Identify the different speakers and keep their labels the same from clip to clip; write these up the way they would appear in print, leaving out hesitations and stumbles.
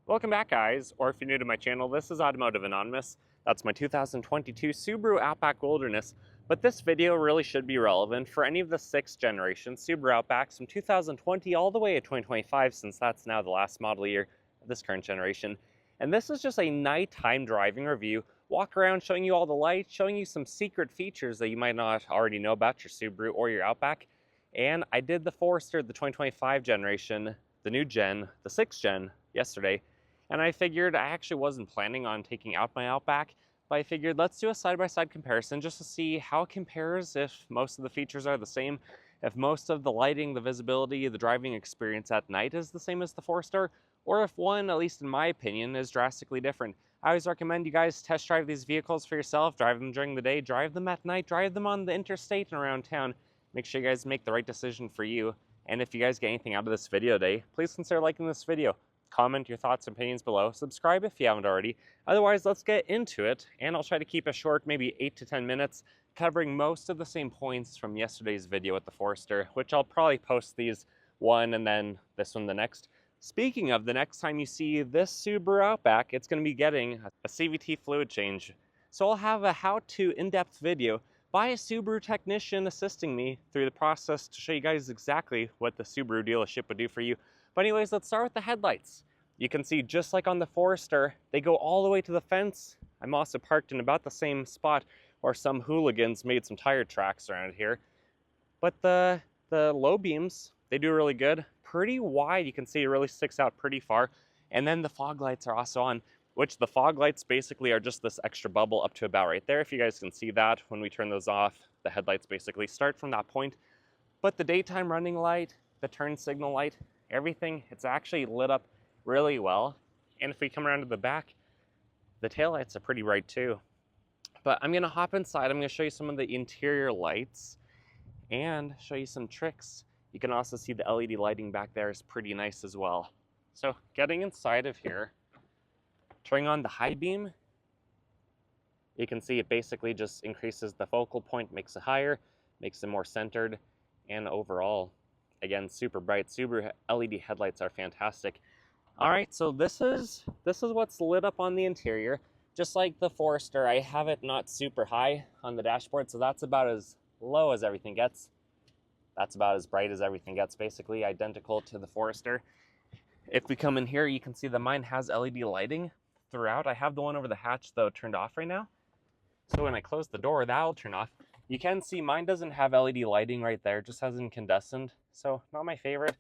Speaker 1: Welcome back, guys, or if you're new to my channel, this is Automotive Anonymous. That's my 2022 Subaru Outback Wilderness, but this video really should be relevant for any of the 6th generation Subaru Outbacks from 2020 all the way to 2025, since that's now the last model year of this current generation. And this is just a nighttime driving review, walk around showing you all the lights, showing you some secret features that you might not already know about your Subaru or your Outback. And I did the Forester, the 2025 generation, the new gen, the 6th gen, yesterday. And I figured I actually wasn't planning on taking out my Outback, but I figured let's do a side-by-side comparison just to see how it compares, if most of the features are the same, if most of the lighting, the visibility, the driving experience at night is the same as the Forester, or if one, at least in my opinion, is drastically different. I always recommend you guys test drive these vehicles for yourself, drive them during the day, drive them at night, drive them on the interstate and around town. Make sure you guys make the right decision for you. And if you guys get anything out of this video today, please consider liking this video. Comment your thoughts and opinions below. Subscribe if you haven't already. Otherwise, let's get into it. And I'll try to keep it short, maybe 8 to 10 minutes, covering most of the same points from yesterday's video with the Forester, which I'll probably post these one and then this one the next. Speaking of, the next time you see this Subaru Outback, it's going to be getting a CVT fluid change. So I'll have a how-to in-depth video by a Subaru technician assisting me through the process to show you guys exactly what the Subaru dealership would do for you. But anyways, let's start with the headlights. You can see, just like on the Forester, they go all the way to the fence. I'm also parked in about the same spot where some hooligans made some tire tracks around here. But the low beams, they do really good. Pretty wide, you can see it really sticks out pretty far. And then the fog lights are also on, which the fog lights basically are just this extra bubble up to about right there. If you guys can see that, when we turn those off, the headlights basically start from that point. But the daytime running light, the turn signal light, everything, it's actually lit up really well. And if we come around to the back, the taillights are pretty bright too. But I'm gonna hop inside, I'm gonna show you some of the interior lights and show you some tricks. You can also see the LED lighting back there is pretty nice as well. So getting inside of here, turning on the high beam, you can see it basically just increases the focal point, makes it higher, makes it more centered, and overall, again, super bright. Subaru LED headlights are fantastic. All right, so this is what's lit up on the interior. Just like the Forester, I have it not super high on the dashboard, so that's about as low as everything gets. That's about as bright as everything gets, basically identical to the Forester. If we come in here, you can see that mine has LED lighting throughout. I have the one over the hatch, though, turned off right now. So when I close the door, that'll turn off. You can see mine doesn't have LED lighting right there, it just has incandescent. So not my favorite,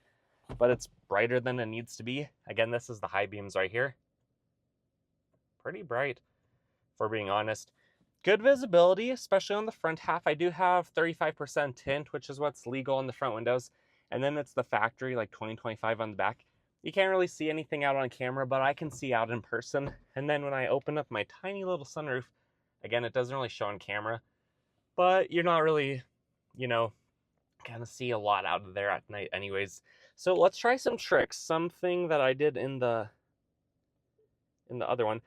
Speaker 1: but it's brighter than it needs to be. Again, this is the high beams right here. Pretty bright, for being honest. Good visibility, especially on the front half. I do have 35% tint, which is what's legal on the front windows. And then it's the factory, like 2025 on the back. You can't really see anything out on camera, but I can see out in person. And then when I open up my tiny little sunroof, again, it doesn't really show on camera, but you're not really, you know, gonna see a lot out of there at night anyways. So let's try some tricks. Something that I did in the other one.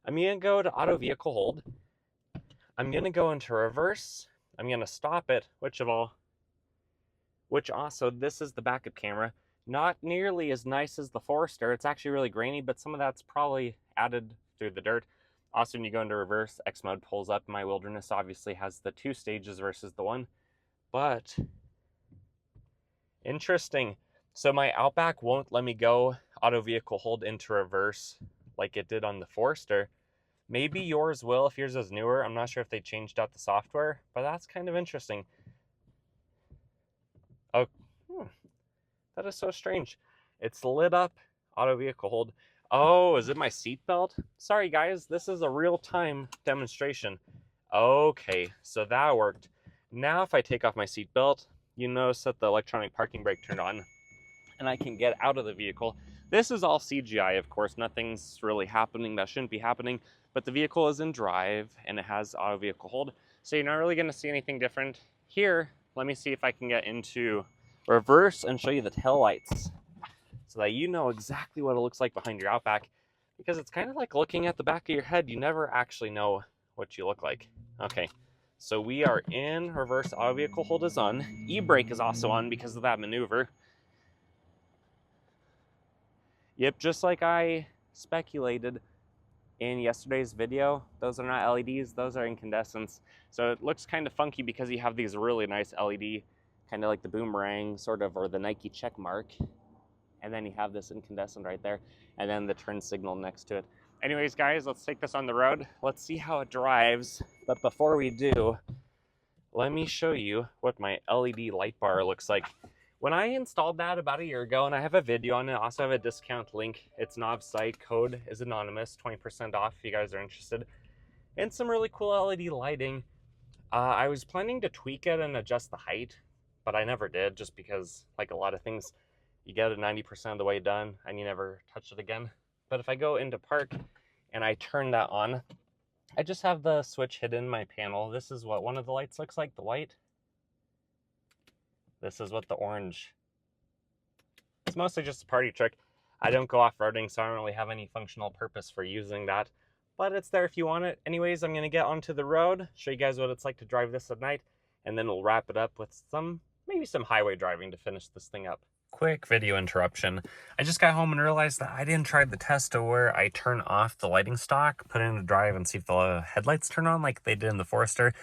Speaker 1: I'm gonna go to auto vehicle hold. I'm gonna go into reverse. I'm gonna stop it, which also, this is the backup camera. Not nearly as nice as the Forester. It's actually really grainy, but some of that's probably added through the dirt. Also, when you go into reverse, X mode pulls up. My Wilderness obviously has the 2 stages versus the 1. But interesting. So my Outback won't let me go auto vehicle hold into reverse like it did on the Forester. Maybe yours will if yours is newer. I'm not sure if they changed out the software, but that's kind of interesting. Oh, that is so strange. It's lit up auto vehicle hold. Oh, is it my seatbelt? Sorry guys, this is a real-time demonstration. Okay, so that worked. Now if I take off my seatbelt, you notice that the electronic parking brake turned on and I can get out of the vehicle. This is all CGI, of course. Nothing's really happening that shouldn't be happening, but the vehicle is in drive and it has auto vehicle hold. So you're not really gonna see anything different. Here, let me see if I can get into reverse and show you the tail lights so that you know exactly what it looks like behind your Outback, because it's kind of like looking at the back of your head. You never actually know what you look like. Okay, so we are in reverse. Auto vehicle hold is on. E-brake is also on because of that maneuver. Yep, just like I speculated in yesterday's video, those are not LEDs, those are incandescents. So it looks kind of funky because you have these really nice LED, kind of like the boomerang sort of, or the Nike check mark. And then you have this incandescent right there, and then the turn signal next to it. Anyways, guys, let's take this on the road. Let's see how it drives. But before we do, let me show you what my LED light bar looks like. When I installed that about a year ago, and I have a video on it, I also have a discount link. It's Knob's site, code is anonymous, 20% off if you guys are interested. And some really cool LED lighting. I was planning to tweak it and adjust the height, but I never did, just because, like a lot of things, you get it 90% of the way done and you never touch it again. But if I go into park and I turn that on, I just have the switch hidden in my panel. This is what one of the lights looks like, the white. This is what the orange. It's mostly just a party trick. I don't go off-roading, so I don't really have any functional purpose for using that, but it's there if you want it. Anyways, I'm gonna get onto the road, show you guys what it's like to drive this at night, and then we'll wrap it up with maybe some highway driving to finish this thing up. Quick video interruption. I just got home and realized that I didn't try the test to where I turn off the lighting stock, put it into drive, and see if the headlights turn on like they did in the Forester.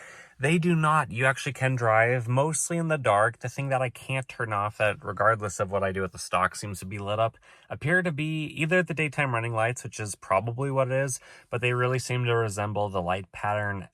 Speaker 1: They do not. You actually can drive mostly in the dark. The thing that I can't turn off, that regardless of what I do with the stock seems to be lit up, appear to be either the daytime running lights, which is probably what it is, but they really seem to resemble the light pattern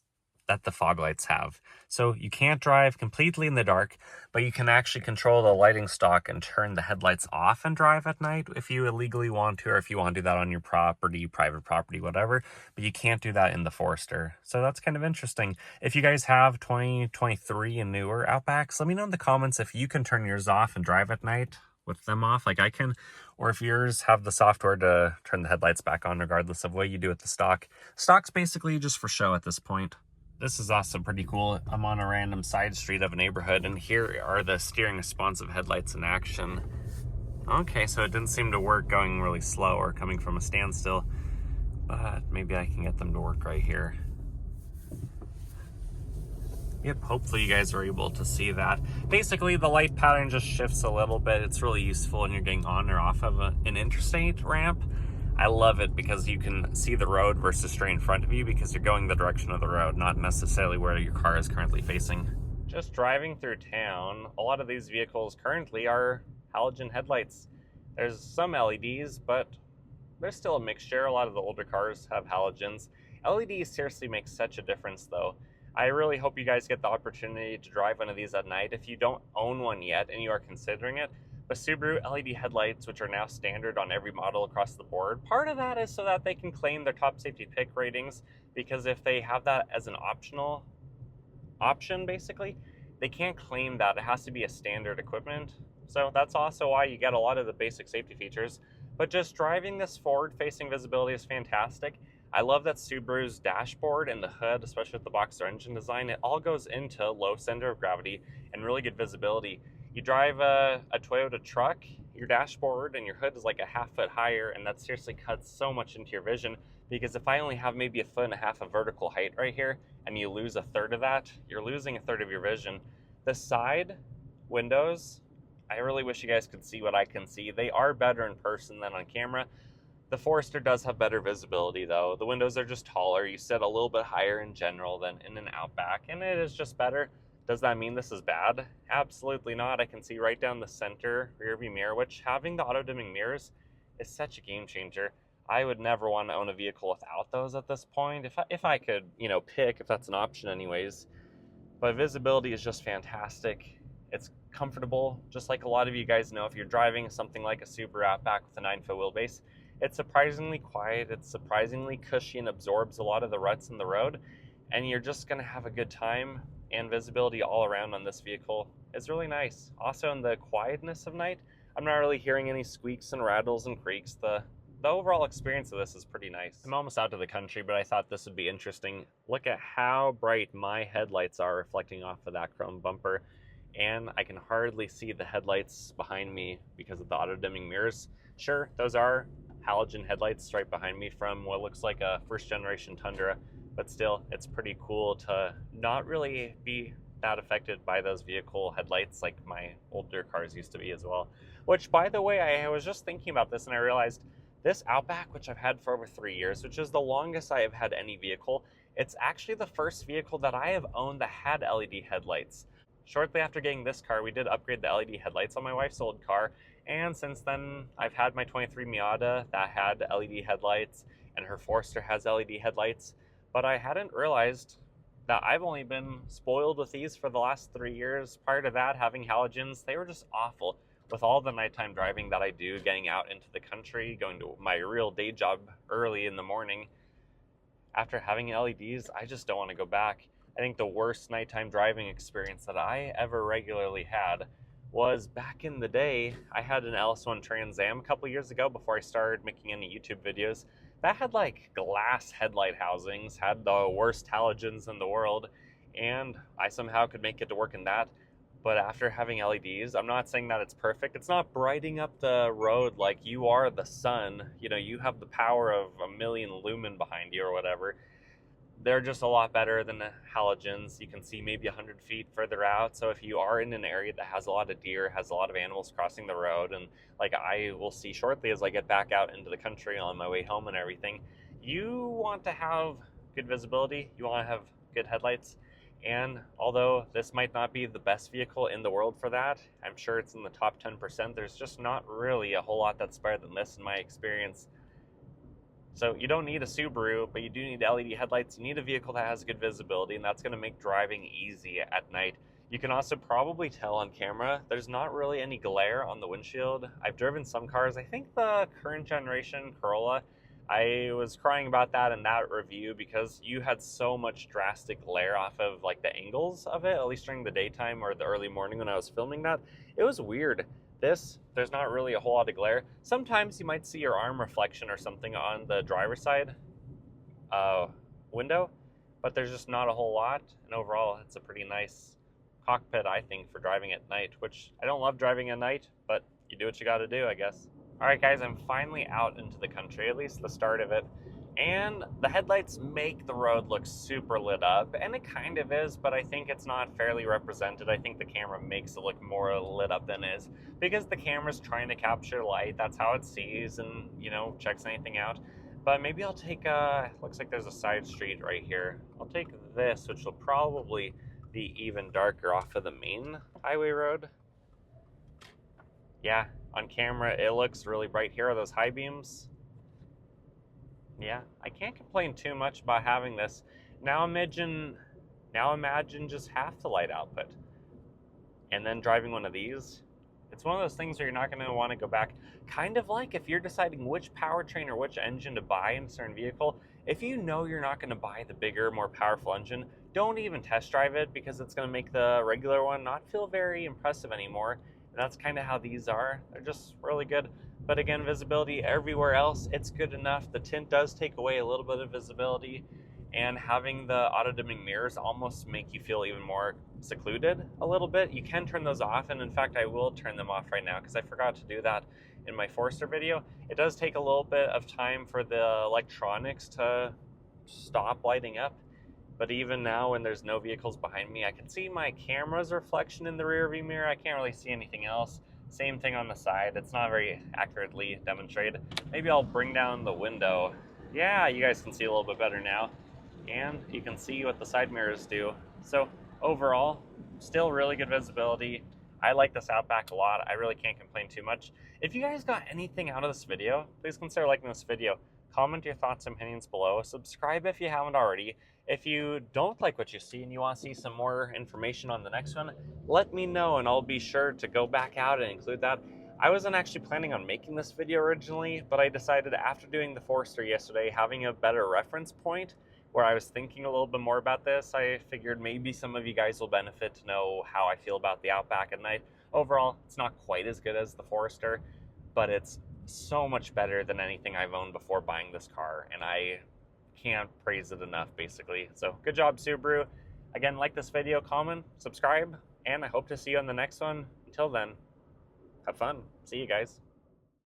Speaker 1: that the fog lights have. So you can't drive completely in the dark, but you can actually control the lighting stock and turn the headlights off and drive at night if you illegally want to, or if you want to do that on your property, private property, whatever, but you can't do that in the Forester. So that's kind of interesting. If you guys have 2023 and newer Outbacks, let me know in the comments if you can turn yours off and drive at night with them off like I can, or if yours have the software to turn the headlights back on regardless of what you do with the stock. Stock's basically just for show at this point. This is also pretty cool. I'm on a random side street of a neighborhood, and here are the steering responsive headlights in action. Okay, so it didn't seem to work going really slow or coming from a standstill, but maybe I can get them to work right here. Yep, hopefully you guys are able to see that. Basically, the light pattern just shifts a little bit. It's really useful when you're getting on or off of an interstate ramp. I love it because you can see the road versus straight in front of you because you're going the direction of the road, not necessarily where your car is currently facing. Just driving through town, a lot of these vehicles currently are halogen headlights. There's some LEDs, but there's still a mixture. A lot of the older cars have halogens. LEDs seriously make such a difference though. I really hope you guys get the opportunity to drive one of these at night. If you don't own one yet and you are considering it, the Subaru LED headlights, which are now standard on every model across the board, part of that is so that they can claim their top safety pick ratings, because if they have that as an optional option, basically, they can't claim that. It has to be a standard equipment. So that's also why you get a lot of the basic safety features. But just driving this forward-facing visibility is fantastic. I love that Subaru's dashboard and the hood, especially with the Boxer engine design, it all goes into low center of gravity and really good visibility. You drive a Toyota truck, your dashboard and your hood is like a half foot higher, and that seriously cuts so much into your vision, because if I only have maybe a foot and a half of vertical height right here and you lose a third of that, you're losing a third of your vision. The side windows, I really wish you guys could see what I can see. They are better in person than on camera. The Forester does have better visibility though. The windows are just taller. You sit a little bit higher in general than in an Outback, and it is just better. Does that mean this is bad? Absolutely not. I can see right down the center rear view mirror, which having the auto dimming mirrors is such a game changer. I would never want to own a vehicle without those at this point. If I could, pick, if that's an option anyways. But visibility is just fantastic. It's comfortable, just like a lot of you guys know, if you're driving something like a Subaru Outback with a 9-foot wheelbase, it's surprisingly quiet, it's surprisingly cushy and absorbs a lot of the ruts in the road, and you're just gonna have a good time. And visibility all around on this vehicle is really nice. Also, in the quietness of night, I'm not really hearing any squeaks and rattles and creaks. The overall experience of this is pretty nice. I'm almost out of the country, but I thought this would be interesting. Look at how bright my headlights are reflecting off of that chrome bumper, and I can hardly see the headlights behind me because of the auto dimming mirrors. Sure, those are halogen headlights right behind me from what looks like a first generation Tundra, but still, it's pretty cool to not really be that affected by those vehicle headlights like my older cars used to be as well. Which, by the way, I was just thinking about this and I realized This Outback, which I've had for over 3 years, which is the longest I have had any vehicle, it's actually the first vehicle that I have owned that had LED headlights. Shortly after getting this car, we did upgrade the LED headlights on my wife's old car, and since then I've had my 23 Miata that had LED headlights, and her Forester has LED headlights, but I hadn't realized that I've only been spoiled with these for the last 3 years. Prior to that, having halogens, they were just awful. With all the nighttime driving that I do, getting out into the country, going to my real day job early in the morning, after having LEDs, I just don't want to go back. I think the worst nighttime driving experience that I ever regularly had was back in the day. I had an LS1 Trans Am a couple years ago before I started making any YouTube videos. That had like glass headlight housings, had the worst halogens in the world, and I somehow could make it to work in that. But after having LEDs, I'm not saying that it's perfect. It's not brightening up the road like you are the sun. You know, you have the power of a million lumen behind you or whatever. They're just a lot better than the halogens. You can see maybe 100 feet further out. So if you are in an area that has a lot of deer, has a lot of animals crossing the road, and like I will see shortly as I get back out into the country on my way home and everything, you want to have good visibility. You want to have good headlights. And although this might not be the best vehicle in the world for that, I'm sure it's in the top 10%, there's just not really a whole lot that's better than this in my experience. So you don't need a Subaru, but you do need LED headlights. You need a vehicle that has good visibility, and that's going to make driving easy at night. You can also probably tell on camera, there's not really any glare on the windshield. I've driven some cars, I think the current generation Corolla, I was crying about that in that review because you had so much drastic glare off of like the angles of it, at least during the daytime or the early morning when I was filming that. It was weird. There's not really a whole lot of glare. Sometimes you might see your arm reflection or something on the driver's side window, but there's just not a whole lot. And overall, it's a pretty nice cockpit, I think, for driving at night, which I don't love driving at night, but you do what you gotta do, I guess. All right, guys, I'm finally out into the country, at least the start of it, and the headlights make the road look super lit up, and it kind of is, but I think it's not fairly represented. I think the camera makes it look more lit up than it is, because the camera's trying to capture light. That's how it sees and, you know, checks anything out. But maybe I'll take, looks like there's a side street right here. I'll take this, which will probably be even darker off of the main highway road. Yeah, on camera it looks really bright. Here are those high beams. Yeah, I can't complain too much about having this. Now imagine just half the light output. And then driving one of these. It's one of those things where you're not going to want to go back. Kind of like if you're deciding which powertrain or which engine to buy in a certain vehicle, if you know you're not going to buy the bigger, more powerful engine, don't even test drive it, because it's going to make the regular one not feel very impressive anymore. And that's kind of how these are. They're just really good. But again, visibility everywhere else, it's good enough. The tint does take away a little bit of visibility, and having the auto-dimming mirrors almost make you feel even more secluded a little bit. You can turn those off, and in fact, I will turn them off right now because I forgot to do that in my Forester video. It does take a little bit of time for the electronics to stop lighting up. But even now, when there's no vehicles behind me, I can see my camera's reflection in the rear view mirror. I can't really see anything else. Same thing on the side. It's not very accurately demonstrated. Maybe I'll bring down the window. Yeah, you guys can see a little bit better now. And you can see what the side mirrors do. So overall, still really good visibility. I like this Outback a lot. I really can't complain too much. If you guys got anything out of this video, please consider liking this video. Comment your thoughts and opinions below. Subscribe if you haven't already. If you don't like what you see and you want to see some more information on the next one, let me know and I'll be sure to go back out and include that. I wasn't actually planning on making this video originally, but I decided after doing the Forester yesterday, having a better reference point where I was thinking a little bit more about this, I figured maybe some of you guys will benefit to know how I feel about the Outback at night. Overall, it's not quite as good as the Forester, but it's so much better than anything I've owned before buying this car, and I can't praise it enough, basically. So good job, Subaru. Again, like this video, comment, subscribe, and I hope to see you on the next one. Until then, have fun. See you guys.